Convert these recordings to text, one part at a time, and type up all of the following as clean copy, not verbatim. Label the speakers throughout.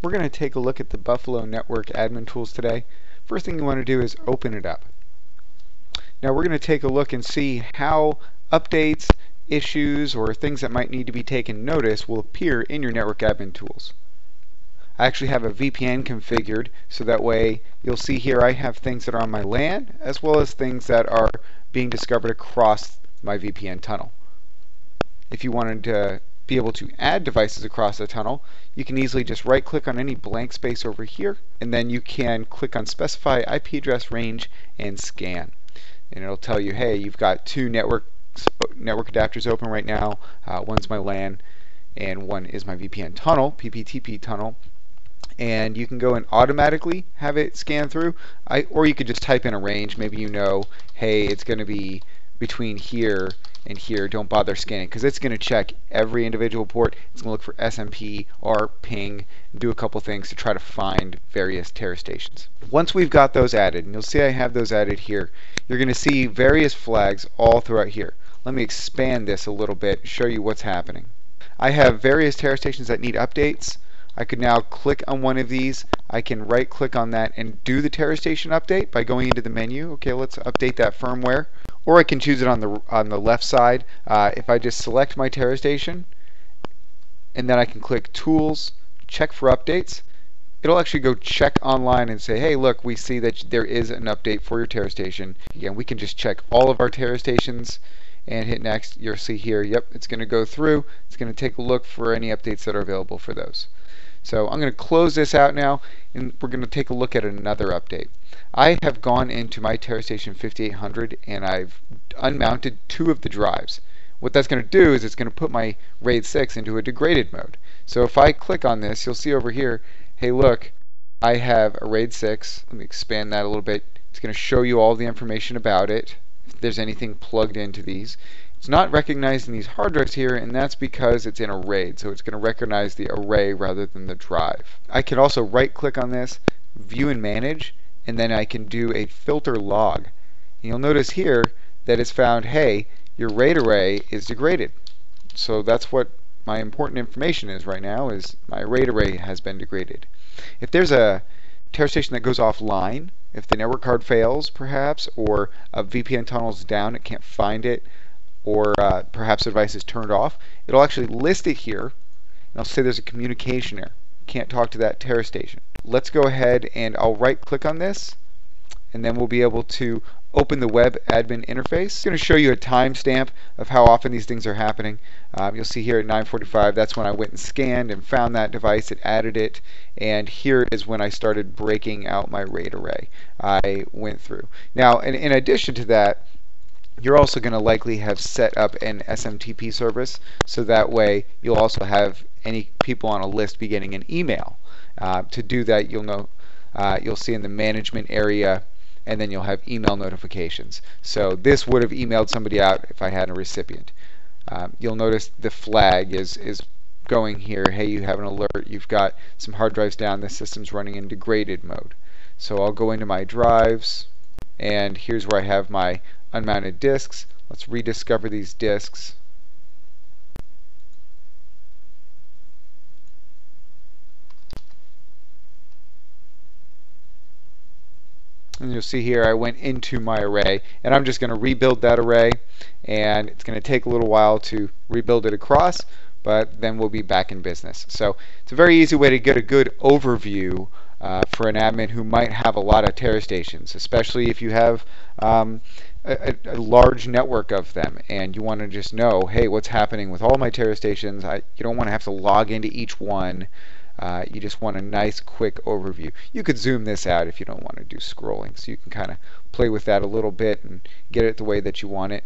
Speaker 1: We're going to take a look at the Buffalo Network admin tools today. First thing you want to do is open it up. Now we're going to take a look and see how updates, issues, or things that might need to be taken notice will appear in your network admin tools. I actually have a VPN configured, so that way you'll see here I have things that are on my LAN as well as things that are being discovered across my VPN tunnel. If you wanted to be able to add devices across the tunnel, you can easily just right click on any blank space over here, and then you can click on specify IP address range and scan, and it'll tell you, hey, you've got two network adapters open right now. One's my LAN and one is my VPN tunnel, PPTP tunnel, and you can go and automatically have it scan through, or you could just type in a range. Maybe you know, hey, it's going to be between here and here. Don't bother scanning, because it's going to check every individual port. It's going to look for SMP or ping, and do a couple things to try to find various TeraStations. Once we've got those added, and you'll see I have those added here, you're going to see various flags all throughout here. Let me expand this a little bit and show you what's happening. I have various TeraStations that need updates. I could now click on one of these. I can right click on that and do the TeraStation update by going into the menu. Okay, let's update that firmware. Or I can choose it on the left side. If I just select my TeraStation and then I can click Tools, Check for Updates, it'll actually go check online and say, hey, look, we see that there is an update for your TeraStation. Again, we can just check all of our TeraStations and hit Next. You'll see here, yep, it's going to go through. It's going to take a look for any updates that are available for those. So I'm going to close this out now, and we're going to take a look at another update. I have gone into my TeraStation 5800 and I've unmounted two of the drives. What that's going to do is it's going to put my RAID 6 into a degraded mode. So if I click on this, you'll see over here, hey look, I have a RAID 6. Let me expand that a little bit. It's going to show you all the information about it, if there's anything plugged into these. It's not recognizing these hard drives here, and that's because it's in a RAID, so it's going to recognize the array rather than the drive. I can also right click on this, view and manage, and then I can do a filter log. And you'll notice here that it's found, hey, your RAID array is degraded. So that's what my important information is right now, is my RAID array has been degraded. If there's a TeraStation that goes offline, if the network card fails perhaps, or a VPN tunnel's down, it can't find it, or perhaps the device is turned off, it'll actually list it here, and I'll say there's a communication error. Can't talk to that TeraStation. Let's go ahead and I'll right click on this, and then we'll be able to open the web admin interface. It's going to show you a timestamp of how often these things are happening. You'll see here at 9:45, that's when I went and scanned and found that device, it added it, and here is when I started breaking out my RAID array. I went through. Now, in addition to that, you're also going to likely have set up an SMTP service, so that way you'll also have any people on a list be getting an email. To do that, you'll see in the management area, and then you'll have email notifications. So this would have emailed somebody out if I had a recipient. You'll notice the flag is going here, hey, you have an alert, you've got some hard drives down, the system's running in degraded mode. So I'll go into my drives, and here's where I have my unmounted disks. Let's rediscover these disks. And you'll see here I went into my array, and I'm just going to rebuild that array, and it's going to take a little while to rebuild it across, but then we'll be back in business. So it's a very easy way to get a good overview for an admin who might have a lot of TeraStations, especially if you have a large network of them and you want to just know, hey, what's happening with all my TeraStations. You don't want to have to log into each one. You just want a nice quick overview. You could zoom this out if you don't want to do scrolling, so you can kind of play with that a little bit and get it the way that you want it.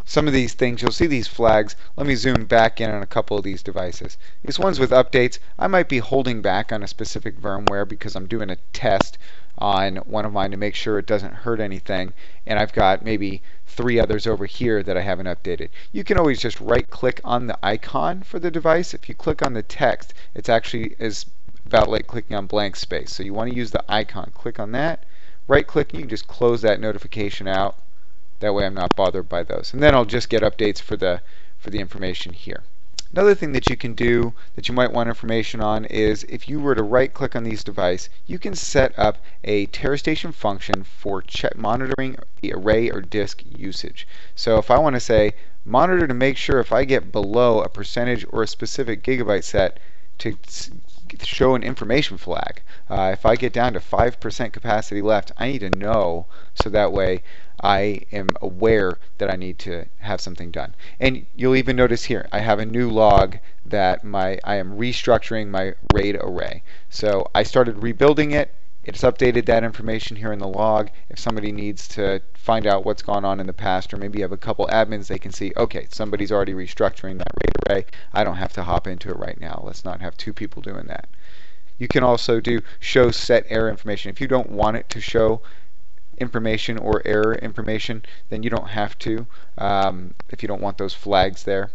Speaker 1: Some of these things, you'll see these flags. Let me zoom back in on a couple of these devices. These ones with updates, I might be holding back on a specific firmware because I'm doing a test on one of mine to make sure it doesn't hurt anything, and I've got maybe 3 others over here that I haven't updated. You can always just right click on the icon for the device. If you click on the text, it's actually is about like clicking on blank space. So you want to use the icon. Click on that, right click, you can just close that notification out. That way I'm not bothered by those. And then I'll just get updates for the information here. Another thing that you can do that you might want information on is if you were to right click on these devices, you can set up a TeraStation function for monitoring the array or disk usage. So if I want to say monitor to make sure if I get below a percentage or a specific gigabyte set to show an information flag. If I get down to 5% capacity left, I need to know so that way I am aware that I need to have something done. And you'll even notice here I have a new log that I am restructuring my RAID array. So I started rebuilding it. It's updated that information here in the log. If somebody needs to find out what's gone on in the past, or maybe you have a couple admins, they can see, okay, somebody's already restructuring that RAID array. I don't have to hop into it right now. Let's not have two people doing that. You can also do show set error information. If you don't want it to show information or error information, then you don't have to if you don't want those flags there.